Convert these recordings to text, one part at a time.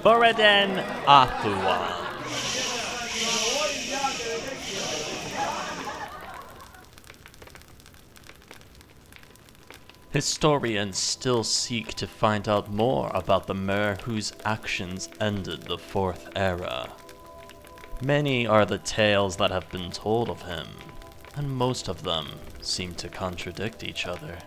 Moriden Athluan. Historians still seek to find out more about the mer whose actions ended the Fourth Era. Many are the tales that have been told of him, and most of them seem to contradict each other.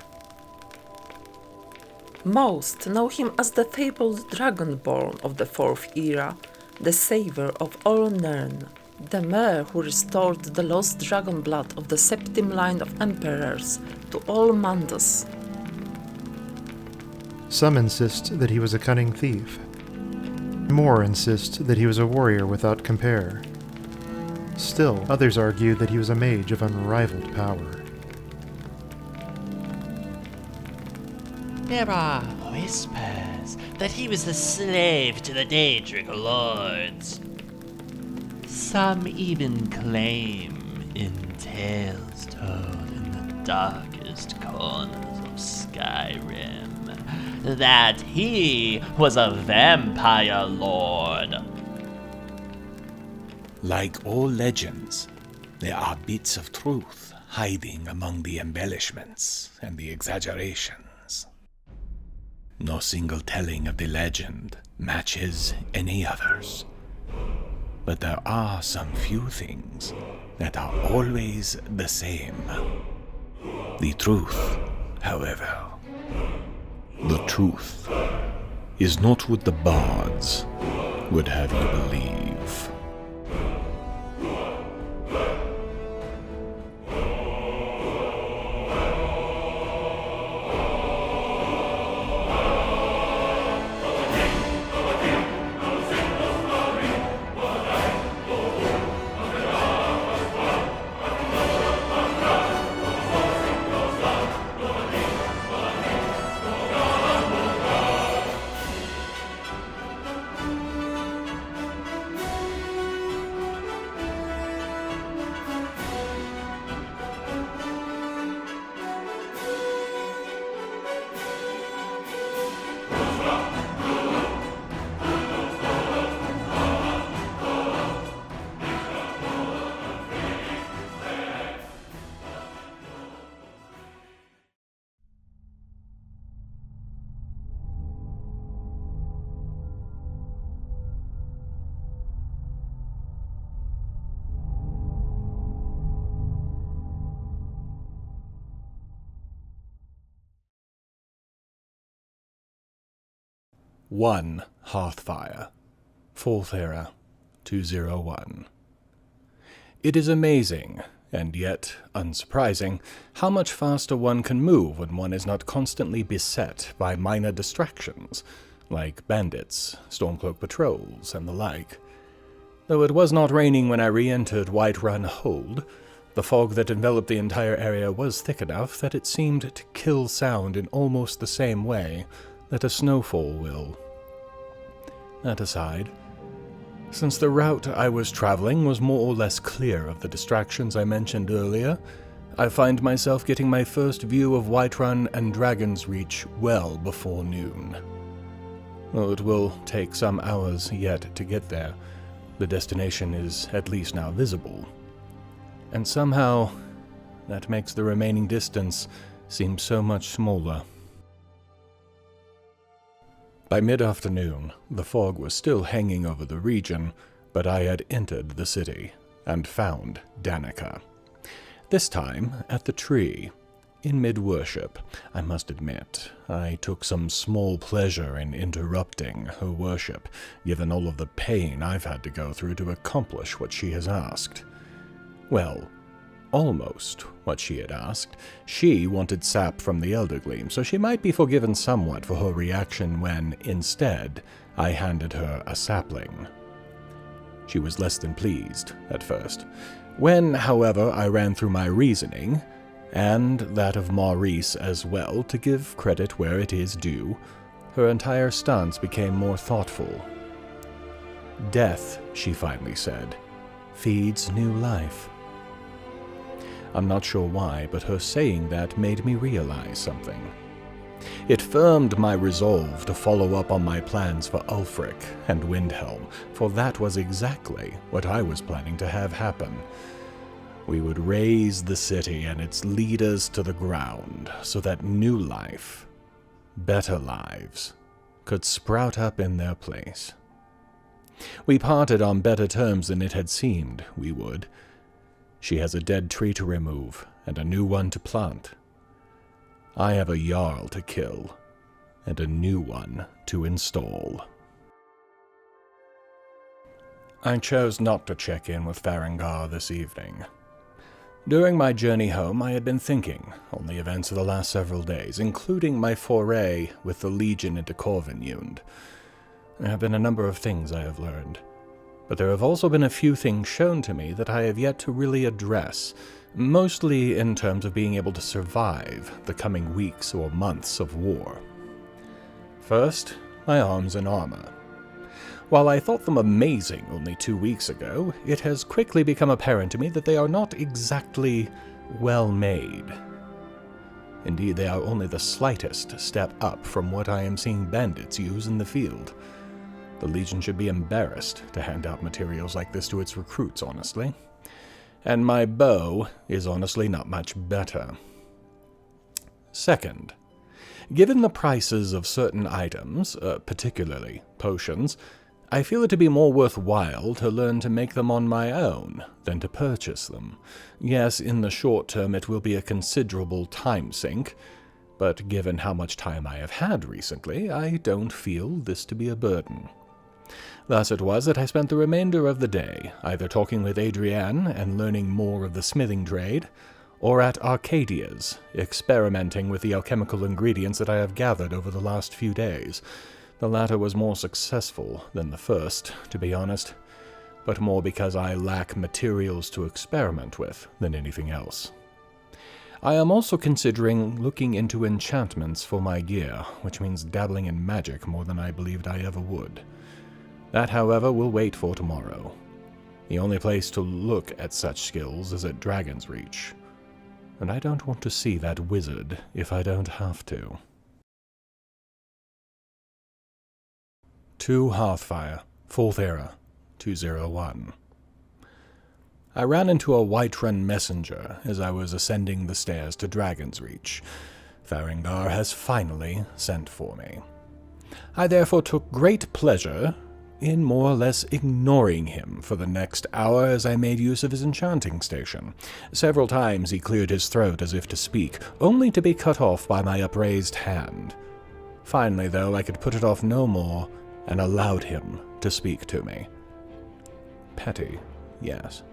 Most know him as the fabled Dragonborn of the Fourth Era, the savior of all Nirn, the mer who restored the lost dragon blood of the Septim line of emperors to all Mandus. Some insist that he was a cunning thief. More insist that he was a warrior without compare. Still, others argue that he was a mage of unrivaled power. There are whispers that he was the slave to the Daedric lords. Some even claim, in tales told in the darkest corners of Skyrim, that he was a vampire lord. Like all legends, there are bits of truth hiding among the embellishments and the exaggerations. No single telling of the legend matches any others. But there are some few things that are always the same. The truth, however, the truth is not what the bards would have you believe. One Hearthfire, 4th Era, 201. It is amazing, and yet unsurprising, how much faster one can move when one is not constantly beset by minor distractions, like bandits, Stormcloak patrols, and the like. Though it was not raining when I re-entered Whiterun Hold, the fog that enveloped the entire area was thick enough that it seemed to kill sound in almost the same way that a snowfall will. That aside, since the route I was traveling was more or less clear of the distractions I mentioned earlier, I find myself getting my first view of Whiterun and Dragon's Reach well before noon. Though it will take some hours yet to get there, the destination is at least now visible. And somehow, that makes the remaining distance seem so much smaller. By mid-afternoon, the fog was still hanging over the region, but I had entered the city and found Danica. This time at the tree, in mid-worship. I must admit, I took some small pleasure in interrupting her worship, given all of the pain I've had to go through to accomplish what she has asked. Well, almost what she had asked. She wanted sap from the Eldergleam, so she might be forgiven somewhat for her reaction when, instead, I handed her a sapling. She was less than pleased, at first. When, however, I ran through my reasoning, and that of Maurice as well, to give credit where it is due, her entire stance became more thoughtful. Death, she finally said, feeds new life. I'm not sure why, but her saying that made me realize something. It firmed my resolve to follow up on my plans for Ulfric and Windhelm, for that was exactly what I was planning to have happen. We would raze the city and its leaders to the ground so that new life, better lives, could sprout up in their place. We parted on better terms than it had seemed we would. She has a dead tree to remove and a new one to plant. I have a Jarl to kill and a new one to install. I chose not to check in with Farengar this evening. During my journey home, I had been thinking on the events of the last several days, including my foray with the Legion into Corvinund. There have been a number of things I have learned, but there have also been a few things shown to me that I have yet to really address, mostly in terms of being able to survive the coming weeks or months of war. First, my arms and armor. While I thought them amazing only 2 weeks ago, it has quickly become apparent to me that they are not exactly well made. Indeed, they are only the slightest step up from what I am seeing bandits use in the field. The Legion should be embarrassed to hand out materials like this to its recruits, honestly. And my bow is honestly not much better. Second, given the prices of certain items, particularly potions, I feel it to be more worthwhile to learn to make them on my own than to purchase them. Yes, in the short term it will be a considerable time sink, but given how much time I have had recently, I don't feel this to be a burden. Thus it was that I spent the remainder of the day either talking with Adrienne and learning more of the smithing trade, or at Arcadia's, experimenting with the alchemical ingredients that I have gathered over the last few days. The latter was more successful than the first, to be honest, but more because I lack materials to experiment with than anything else. I am also considering looking into enchantments for my gear, which means dabbling in magic more than I believed I ever would. That, however, will wait for tomorrow. The only place to look at such skills is at Dragon's Reach, and I don't want to see that wizard if I don't have to. 2 Hearthfire, 4th Era, 201. I ran into a Whiterun messenger as I was ascending the stairs to Dragon's Reach. Farengar has finally sent for me. I therefore took great pleasure in more or less ignoring him for the next hour as I made use of his enchanting station. Several times he cleared his throat as if to speak, only to be cut off by my upraised hand. Finally, though, I could put it off no more, and allowed him to speak to me. Petty, yes.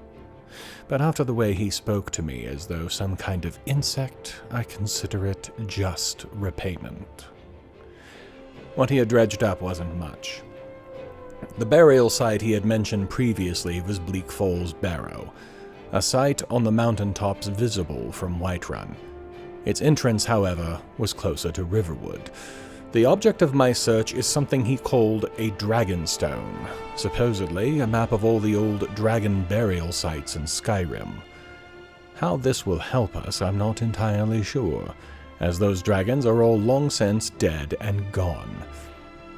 But after the way he spoke to me as though some kind of insect, I consider it just repayment. What he had dredged up wasn't much. The burial site he had mentioned previously was Bleak Falls Barrow, a site on the mountaintops visible from Whiterun. Its entrance, however, was closer to Riverwood. The object of my search is something he called a dragonstone, supposedly a map of all the old dragon burial sites in Skyrim. How this will help us, I'm not entirely sure, as those dragons are all long since dead and gone.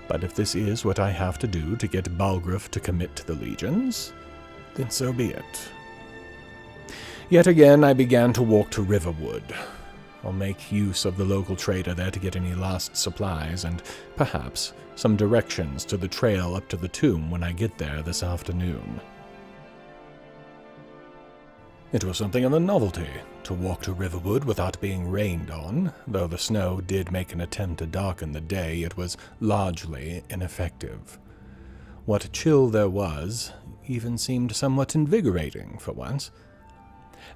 But if this is what I have to do to get Balgruuf to commit to the legions, then so be it. Yet again I began to walk to Riverwood. I'll make use of the local trader there to get any last supplies and, perhaps, some directions to the trail up to the tomb when I get there this afternoon. It was something of a novelty to walk to Riverwood without being rained on. Though the snow did make an attempt to darken the day, it was largely ineffective. What chill there was even seemed somewhat invigorating for once.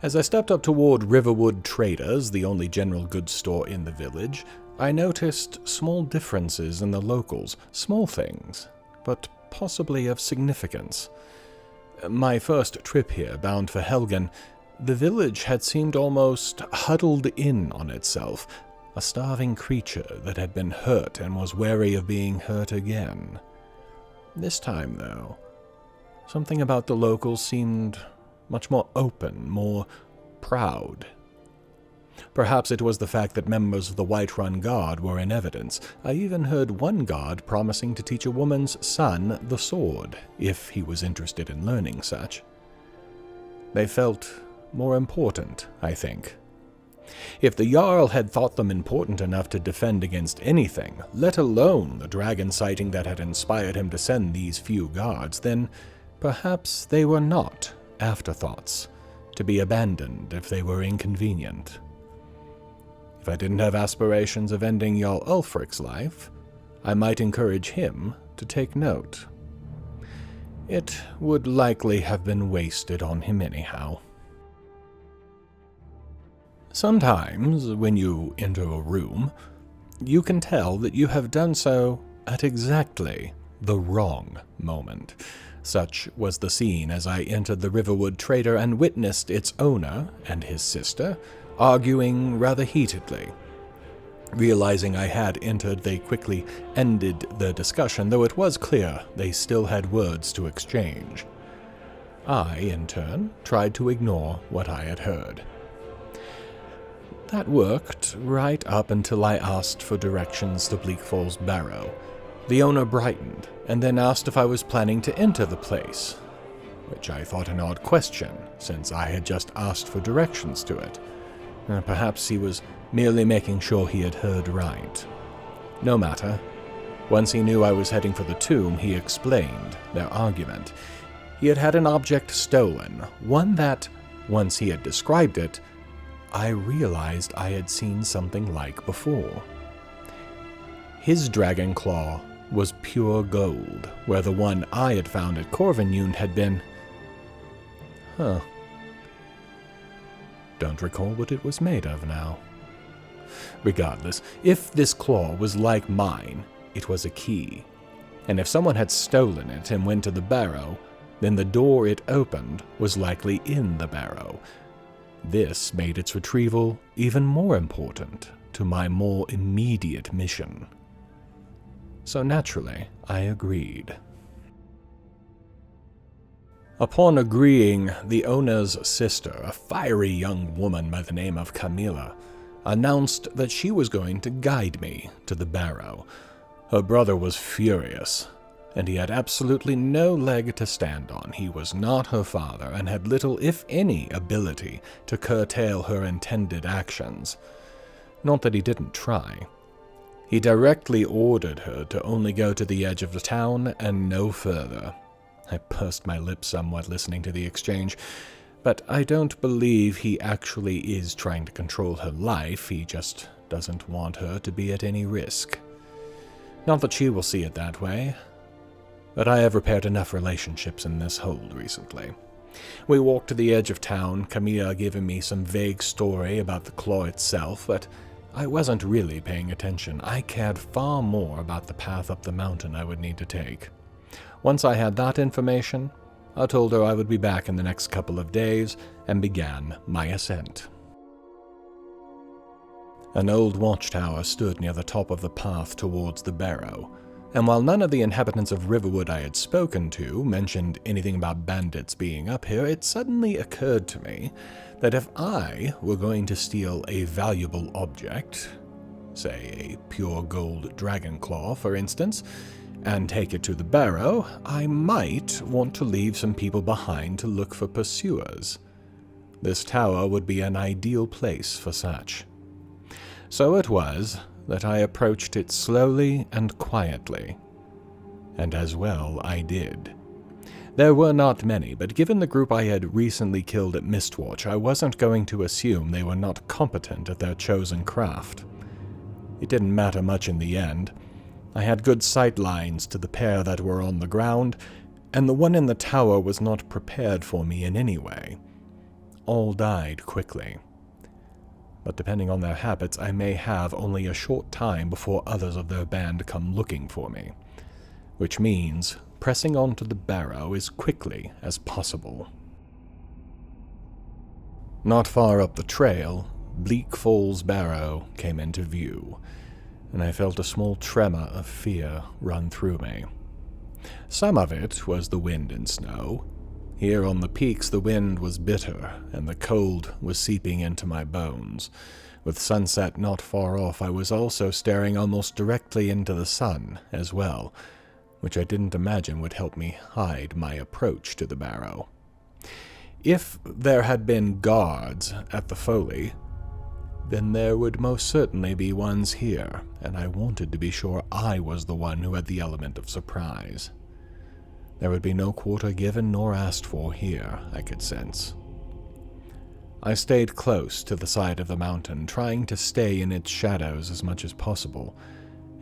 As I stepped up toward Riverwood Traders, the only general goods store in the village, I noticed small differences in the locals, small things, but possibly of significance. My first trip here, bound for Helgen, the village had seemed almost huddled in on itself, a starving creature that had been hurt and was wary of being hurt again. This time, though, something about the locals seemed much more open, more proud. Perhaps it was the fact that members of the Whiterun Guard were in evidence. I even heard one guard promising to teach a woman's son the sword, if he was interested in learning such. They felt more important, I think. If the Jarl had thought them important enough to defend against anything, let alone the dragon sighting that had inspired him to send these few guards, then perhaps they were not afterthoughts, to be abandoned if they were inconvenient. If I didn't have aspirations of ending Jarl Ulfric's life, I might encourage him to take note. It would likely have been wasted on him anyhow. Sometimes, when you enter a room, you can tell that you have done so at exactly the wrong moment. Such was the scene as I entered the Riverwood Trader and witnessed its owner and his sister arguing rather heatedly. Realizing I had entered, they quickly ended the discussion, though it was clear they still had words to exchange. I, in turn, tried to ignore what I had heard. That worked right up until I asked for directions to Bleak Falls Barrow. The owner brightened, and then asked if I was planning to enter the place, which I thought an odd question, since I had just asked for directions to it. Perhaps he was merely making sure he had heard right. No matter. Once he knew I was heading for the tomb, he explained their argument. He had had an object stolen, one that, once he had described it, I realized I had seen something like before. His dragon claw was pure gold, where the one I had found at Corvinune had been... Don't recall what it was made of now. Regardless, if this claw was like mine, it was a key. And if someone had stolen it and went to the barrow, then the door it opened was likely in the barrow. This made its retrieval even more important to my more immediate mission. So naturally, I agreed. Upon agreeing, the owner's sister, a fiery young woman by the name of Camilla, announced that she was going to guide me to the barrow. Her brother was furious, and he had absolutely no leg to stand on. He was not her father, and had little, if any, ability to curtail her intended actions. Not that he didn't try. He directly ordered her to only go to the edge of the town and no further. I pursed my lips somewhat listening to the exchange, but I don't believe he actually is trying to control her life. He just doesn't want her to be at any risk. Not that she will see it that way, but I have repaired enough relationships in this hold recently. We walked to the edge of town, Camilla giving me some vague story about the claw itself, but I wasn't really paying attention. I cared far more about the path up the mountain I would need to take. Once I had that information, I told her I would be back in the next couple of days, and began my ascent. An old watchtower stood near the top of the path towards the barrow, and while none of the inhabitants of Riverwood I had spoken to mentioned anything about bandits being up here, it suddenly occurred to me that if I were going to steal a valuable object, say a pure gold dragon claw, for instance, and take it to the barrow, I might want to leave some people behind to look for pursuers. This tower would be an ideal place for such. So it was that I approached it slowly and quietly, and as well I did. There were not many, but given the group I had recently killed at Mistwatch, I wasn't going to assume they were not competent at their chosen craft. It didn't matter much in the end. I had good sight lines to the pair that were on the ground, and the one in the tower was not prepared for me in any way. All died quickly. But depending on their habits, I may have only a short time before others of their band come looking for me, which means pressing on to the barrow as quickly as possible. Not far up the trail, Bleak Falls Barrow came into view, and I felt a small tremor of fear run through me. Some of it was the wind and snow. Here on the peaks the wind was bitter, and the cold was seeping into my bones. With sunset not far off, I was also staring almost directly into the sun as well, which I didn't imagine would help me hide my approach to the barrow. If there had been guards at the folly, then there would most certainly be ones here, and I wanted to be sure I was the one who had the element of surprise. There would be no quarter given nor asked for here, I could sense. I stayed close to the side of the mountain, trying to stay in its shadows as much as possible,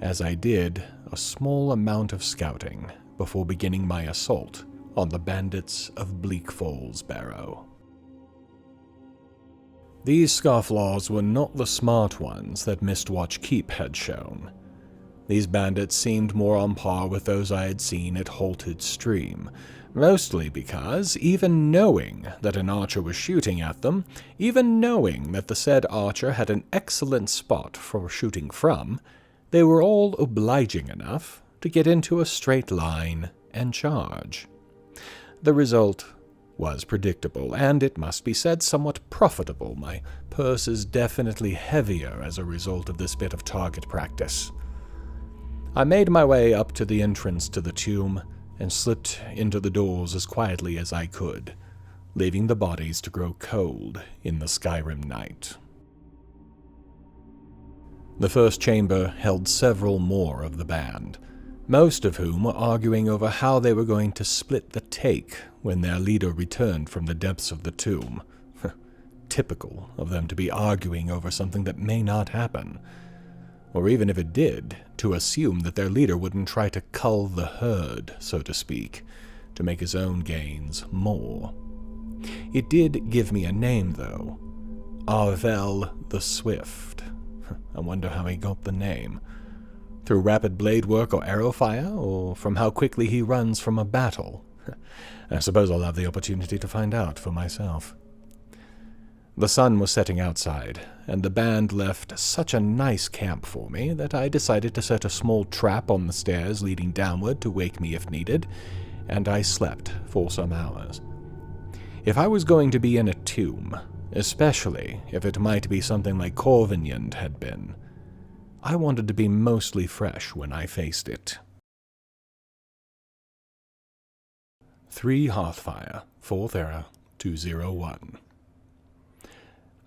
as I did a small amount of scouting before beginning my assault on the bandits of Bleak Falls Barrow. These scofflaws were not the smart ones that Mistwatch Keep had shown. These bandits seemed more on par with those I had seen at Halted Stream, mostly because, even knowing that an archer was shooting at them, even knowing that the said archer had an excellent spot for shooting from, they were all obliging enough to get into a straight line and charge. The result was predictable, and it must be said somewhat profitable. My purse is definitely heavier as a result of this bit of target practice. I made my way up to the entrance to the tomb and slipped into the doors as quietly as I could, leaving the bodies to grow cold in the Skyrim night. The first chamber held several more of the band, most of whom were arguing over how they were going to split the take when their leader returned from the depths of the tomb. Typical of them to be arguing over something that may not happen, or even if it did, to assume that their leader wouldn't try to cull the herd, so to speak, to make his own gains more. It did give me a name, though. Arvel the Swift. I wonder how he got the name. Through rapid blade work or arrow fire, or from how quickly he runs from a battle? I suppose I'll have the opportunity to find out for myself. The sun was setting outside, and the band left such a nice camp for me that I decided to set a small trap on the stairs leading downward to wake me if needed, and I slept for some hours. If I was going to be in a tomb, especially if it might be something like Corvinyand had been, I wanted to be mostly fresh when I faced it. 3 Hearthfire, 4th Era, 201.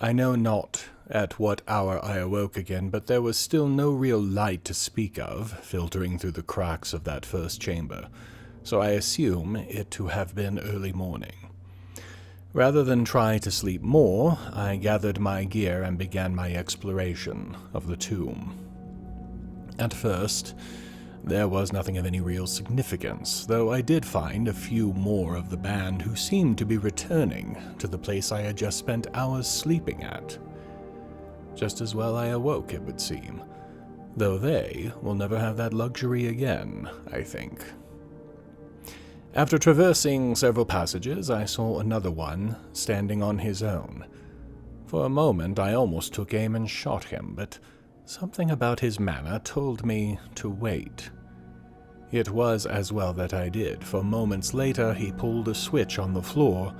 I know not at what hour I awoke again, but there was still no real light to speak of filtering through the cracks of that first chamber, so I assume it to have been early morning. Rather than try to sleep more, I gathered my gear and began my exploration of the tomb. At first, there was nothing of any real significance, though I did find a few more of the band who seemed to be returning to the place I had just spent hours sleeping at. Just as well I awoke, it would seem, though they will never have that luxury again, I think. After traversing several passages, I saw another one standing on his own. For a moment I almost took aim and shot him, but something about his manner told me to wait. It was as well that I did, for moments later he pulled a switch on the floor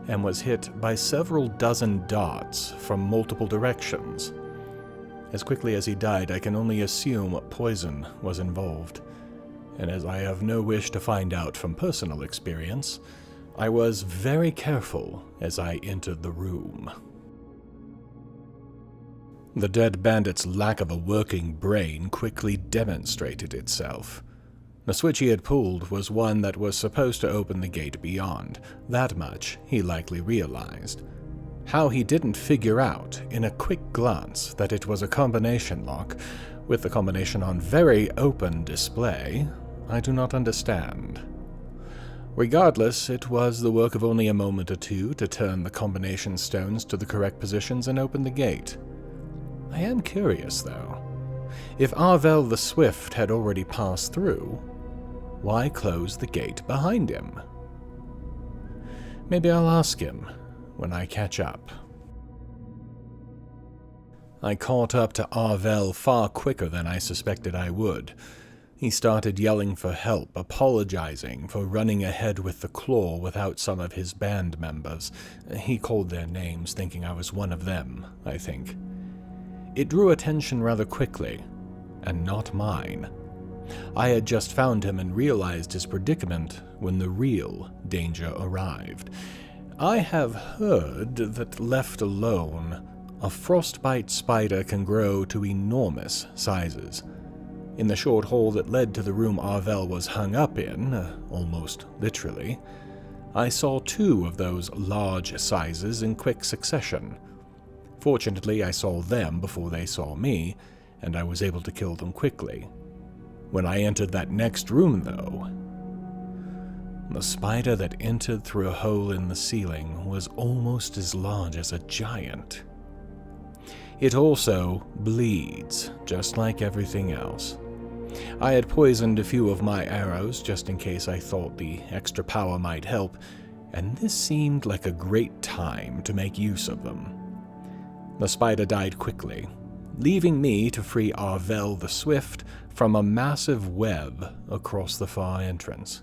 and was hit by several dozen darts from multiple directions. As quickly as he died, I can only assume poison was involved, and as I have no wish to find out from personal experience, I was very careful as I entered the room. The dead bandit's lack of a working brain quickly demonstrated itself. The switch he had pulled was one that was supposed to open the gate beyond. That much he likely realized. How he didn't figure out, in a quick glance, that it was a combination lock, with the combination on very open display, I do not understand. Regardless, it was the work of only a moment or two to turn the combination stones to the correct positions and open the gate. I am curious, though. If Arvel the Swift had already passed through, why close the gate behind him? Maybe I'll ask him when I catch up. I caught up to Arvel far quicker than I suspected I would. He started yelling for help, apologizing for running ahead with the claw without some of his band members. He called their names, thinking I was one of them, I think. It drew attention rather quickly, and not mine. I had just found him and realized his predicament when the real danger arrived. I have heard that left alone, a frostbite spider can grow to enormous sizes. In the short hall that led to the room Arvel was hung up in, almost literally, I saw 2 of those large sizes in quick succession. Fortunately, I saw them before they saw me, and I was able to kill them quickly. When I entered that next room, though, the spider that entered through a hole in the ceiling was almost as large as a giant. It also bleeds, just like everything else. I had poisoned a few of my arrows just in case I thought the extra power might help, and this seemed like a great time to make use of them. The spider died quickly, leaving me to free Arvel the Swift from a massive web across the far entrance.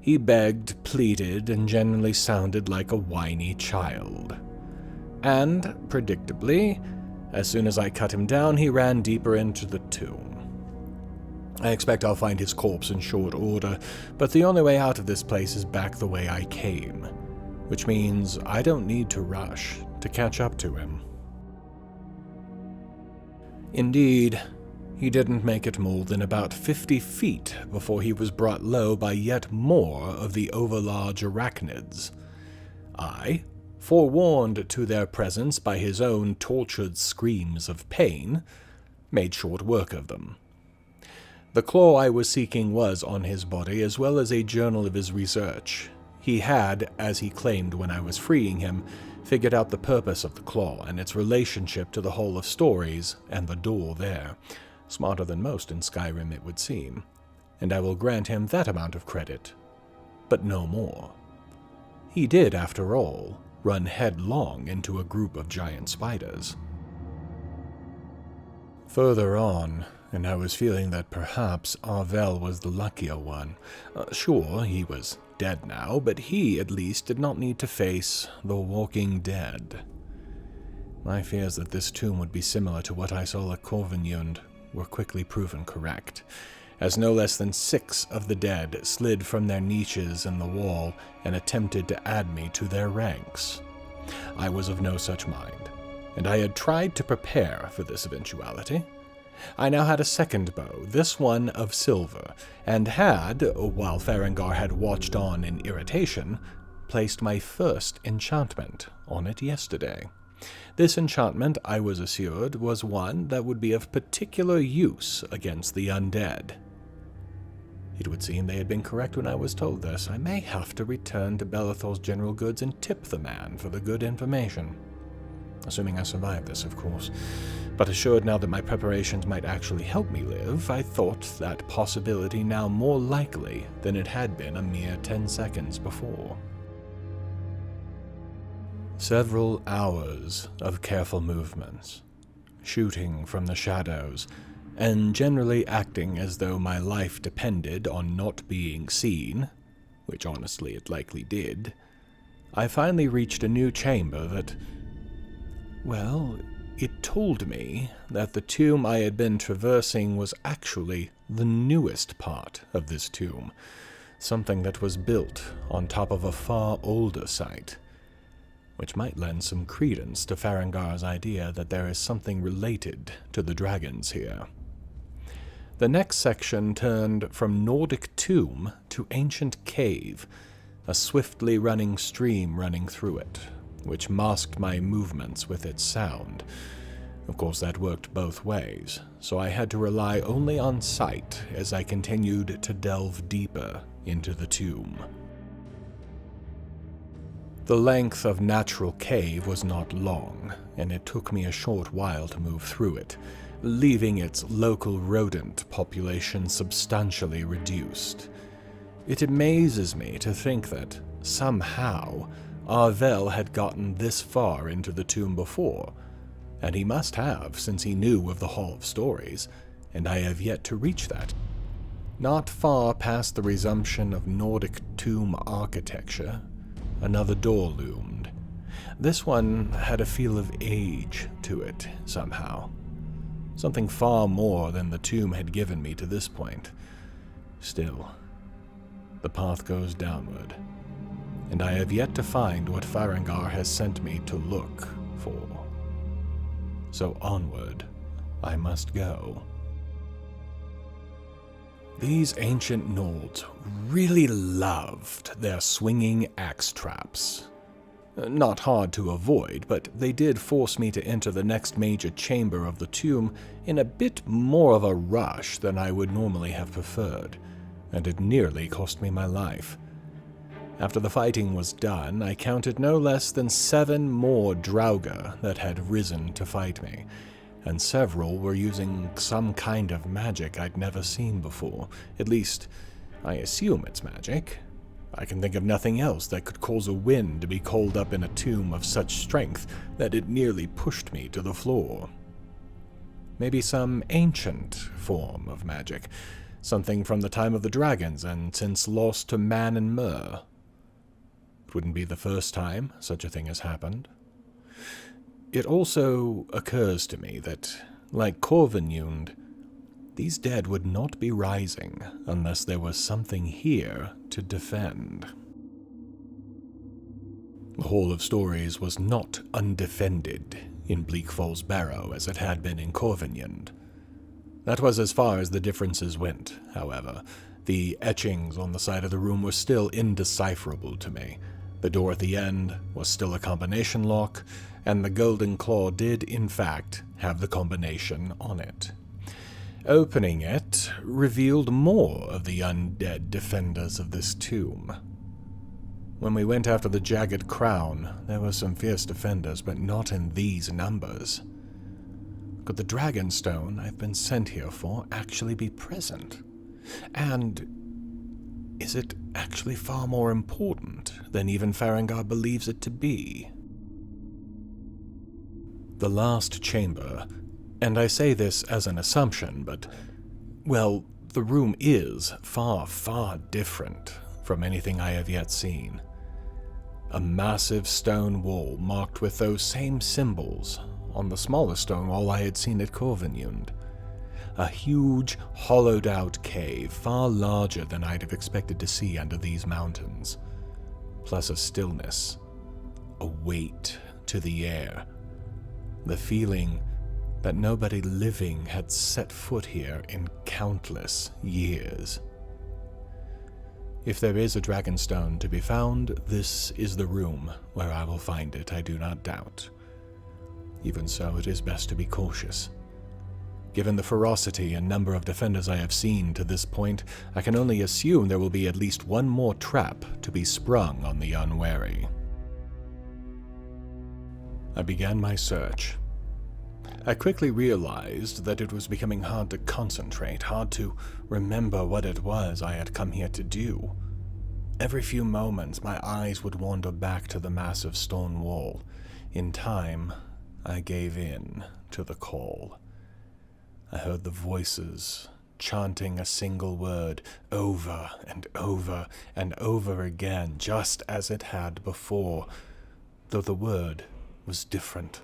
He begged, pleaded, and generally sounded like a whiny child. And, predictably, as soon as I cut him down, he ran deeper into the tomb. I expect I'll find his corpse in short order, but the only way out of this place is back the way I came, which means I don't need to rush to catch up to him. Indeed, he didn't make it more than about 50 feet before he was brought low by yet more of the overlarge arachnids. I, forewarned to their presence by his own tortured screams of pain, made short work of them. The claw I was seeking was on his body, as well as a journal of his research. He had, as he claimed when I was freeing him, figured out the purpose of the claw and its relationship to the Hall of Stories and the door there. Smarter than most in Skyrim, it would seem, and I will grant him that amount of credit, but no more. He did, after all, run headlong into a group of giant spiders. Further on, and I was feeling that perhaps Arvel was the luckier one. Sure, he was dead now, but he, at least, did not need to face the walking dead. My fears that this tomb would be similar to what I saw at Corvinjund were quickly proven correct, as no less than 6 of the dead slid from their niches in the wall and attempted to add me to their ranks. I was of no such mind, and I had tried to prepare for this eventuality. I now had a second bow, this one of silver, and had, while Farengar had watched on in irritation, placed my first enchantment on it yesterday. This enchantment, I was assured, was one that would be of particular use against the undead. It would seem they had been correct when I was told this. I may have to return to Belethor's general goods and tip the man for the good information. Assuming I survive this, of course. But assured now that my preparations might actually help me live, I thought that possibility now more likely than it had been a mere 10 seconds before. Several hours of careful movements, shooting from the shadows, and generally acting as though my life depended on not being seen, which honestly it likely did, I finally reached a new chamber that, well, it told me that the tomb I had been traversing was actually the newest part of this tomb, something that was built on top of a far older site, which might lend some credence to Farengar's idea that there is something related to the dragons here. The next section turned from Nordic tomb to ancient cave, a swiftly running stream running through it, which masked my movements with its sound. Of course, that worked both ways, so I had to rely only on sight as I continued to delve deeper into the tomb. The length of natural cave was not long, and it took me a short while to move through it, leaving its local rodent population substantially reduced. It amazes me to think that, somehow, Arvel had gotten this far into the tomb before, and he must have, since he knew of the Hall of Stories, and I have yet to reach that. Not far past the resumption of Nordic tomb architecture, another door loomed. This one had a feel of age to it, somehow. something far more than the tomb had given me to this point. Still, the path goes downward, and I have yet to find what Farengar has sent me to look for. So onward I must go. These ancient Nords really loved their swinging axe traps. Not hard to avoid, but they did force me to enter the next major chamber of the tomb in a bit more of a rush than I would normally have preferred, and it nearly cost me my life. After the fighting was done, I counted no less than 7 more Draugr that had risen to fight me, and several were using some kind of magic I'd never seen before. At least, I assume it's magic. I can think of nothing else that could cause a wind to be called up in a tomb of such strength that it nearly pushed me to the floor. Maybe some ancient form of magic, something from the time of the dragons and since lost to man and mer. It wouldn't be the first time such a thing has happened. It also occurs to me that, like Corvinund, these dead would not be rising unless there was something here to defend. The Hall of Stories was not undefended in Bleak Falls Barrow as it had been in Corvinund. That was as far as the differences went, however. The etchings on the side of the room were still indecipherable to me. The door at the end was still a combination lock, and the golden claw did, in fact, have the combination on it. Opening it revealed more of the undead defenders of this tomb. When we went after the jagged crown, there were some fierce defenders, but not in these numbers. Could the Dragonstone I've been sent here for actually be present? And is it actually far more important than even Farengar believes it to be? The last chamber, and I say this as an assumption, but, well, the room is far, far different from anything I have yet seen. A massive stone wall marked with those same symbols on the smaller stone wall I had seen at Corvinund. A huge, hollowed-out cave, far larger than I'd have expected to see under these mountains. Plus a stillness, a weight to the air, the feeling that nobody living had set foot here in countless years. If there is a Dragonstone to be found, this is the room where I will find it, I do not doubt. Even so, it is best to be cautious. Given the ferocity and number of defenders I have seen to this point, I can only assume there will be at least one more trap to be sprung on the unwary. I began my search. I quickly realized that it was becoming hard to concentrate, hard to remember what it was I had come here to do. Every few moments, my eyes would wander back to the massive stone wall. In time, I gave in to the call. I heard the voices chanting a single word over and over and over again, just as it had before, though the word was different.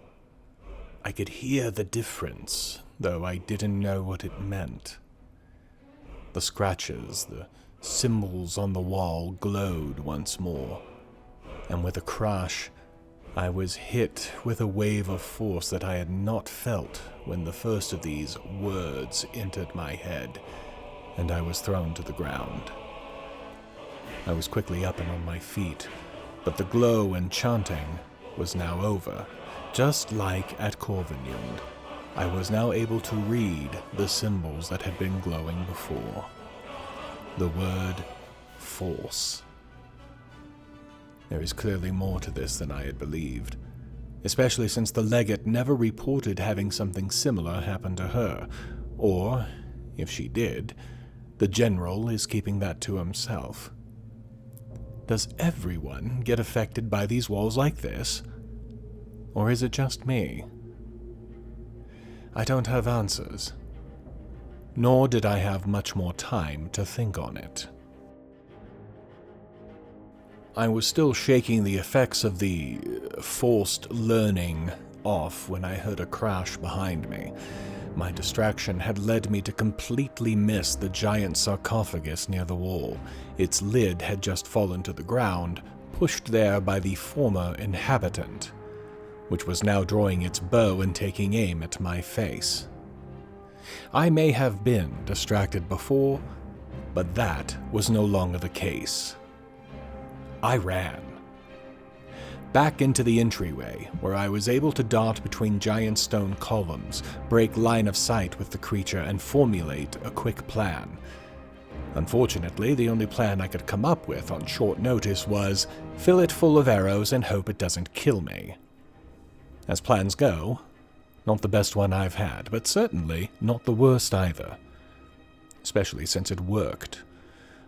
I could hear the difference, though I didn't know what it meant. The scratches, the symbols on the wall glowed once more, and with a crash, I was hit with a wave of force that I had not felt when the first of these words entered my head, and I was thrown to the ground. I was quickly up and on my feet, but the glow and chanting was now over. Just like at Corvinund, I was now able to read the symbols that had been glowing before. The word force. There is clearly more to this than I had believed, especially since the legate never reported having something similar happen to her, or, if she did, the general is keeping that to himself. Does everyone get affected by these walls like this? Or is it just me? I don't have answers, nor did I have much more time to think on it. I was still shaking the effects of the forced learning off when I heard a crash behind me. My distraction had led me to completely miss the giant sarcophagus near the wall. Its lid had just fallen to the ground, pushed there by the former inhabitant, which was now drawing its bow and taking aim at my face. I may have been distracted before, but that was no longer the case. I ran. Back into the entryway, where I was able to dart between giant stone columns, break line of sight with the creature, and formulate a quick plan. Unfortunately, the only plan I could come up with on short notice was fill it full of arrows and hope it doesn't kill me. As plans go, not the best one I've had, but certainly not the worst either, especially since it worked.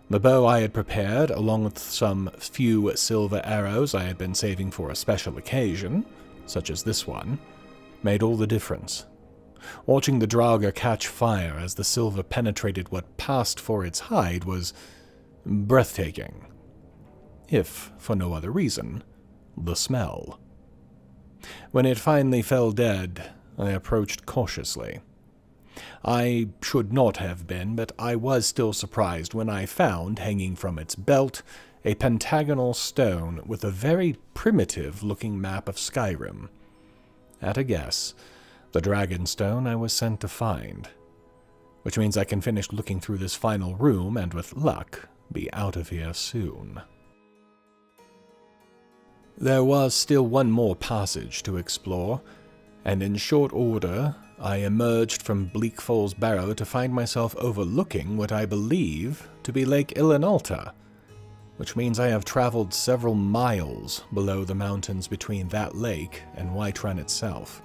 The bow I had prepared, along with some few silver arrows I had been saving for a special occasion, such as this one, made all the difference. Watching the Draugr catch fire as the silver penetrated what passed for its hide was breathtaking. If, for no other reason, the smell. When it finally fell dead, I approached cautiously. I should not have been, but I was still surprised when I found, hanging from its belt, a pentagonal stone with a very primitive-looking map of Skyrim. At a guess, the Dragonstone I was sent to find, which means I can finish looking through this final room and, with luck, be out of here soon. There was still one more passage to explore, and in short order I emerged from Bleak Falls Barrow to find myself overlooking what I believe to be Lake Illinalta, which means I have traveled several miles below the mountains between that lake and Whiterun itself.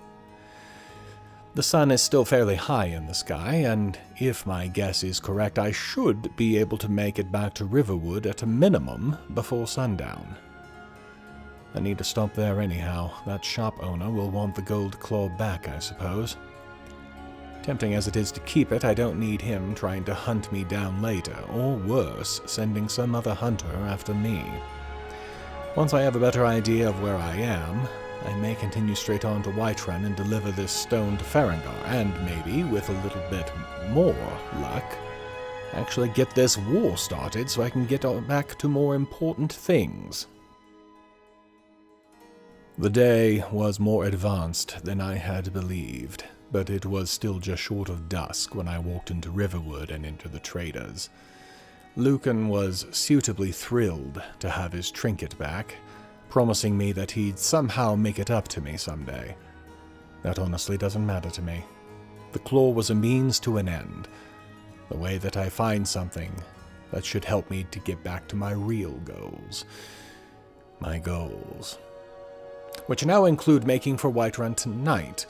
The sun is still fairly high in the sky, and if my guess is correct, I should be able to make it back to Riverwood at a minimum before sundown. I need to stop there anyhow. That shop owner will want the gold claw back, I suppose. Tempting as it is to keep it, I don't need him trying to hunt me down later, or worse, sending some other hunter after me. Once I have a better idea of where I am, I may continue straight on to Whiterun and deliver this stone to Farengar, and maybe, with a little bit more luck, actually get this war started so I can get back to more important things. The day was more advanced than I had believed, but it was still just short of dusk when I walked into Riverwood and into the traders. Lucan was suitably thrilled to have his trinket back, promising me that he'd somehow make it up to me someday. That honestly doesn't matter to me. The claw was a means to an end, the way that I find something that should help me to get back to my real goals. My goals. Which now include making for Whiterun tonight.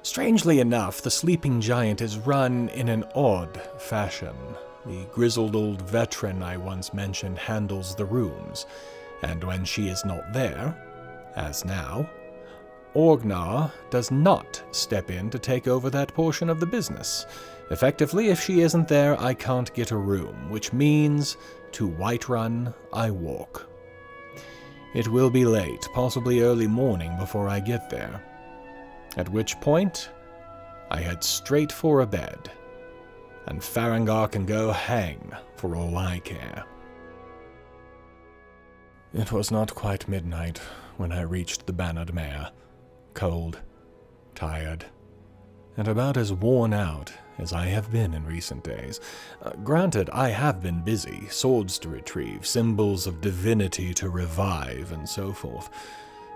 Strangely enough, the sleeping giant is run in an odd fashion. The grizzled old veteran I once mentioned handles the rooms, and when she is not there, as now, Orgnar does not step in to take over that portion of the business. Effectively, if she isn't there, I can't get a room, which means to Whiterun I walk. It will be late, possibly early morning before I get there, at which point I head straight for a bed, and Farengar can go hang for all I care. It was not quite midnight when I reached the Bannered Mare, cold, tired, and about as worn out as I have been in recent days. Granted, I have been busy, swords to retrieve, symbols of divinity to revive, and so forth.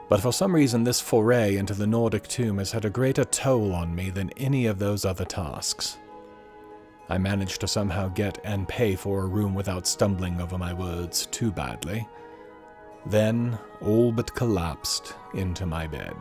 But for some reason this foray into the Nordic tomb has had a greater toll on me than any of those other tasks. I managed to somehow get and pay for a room without stumbling over my words too badly, then all but collapsed into my bed.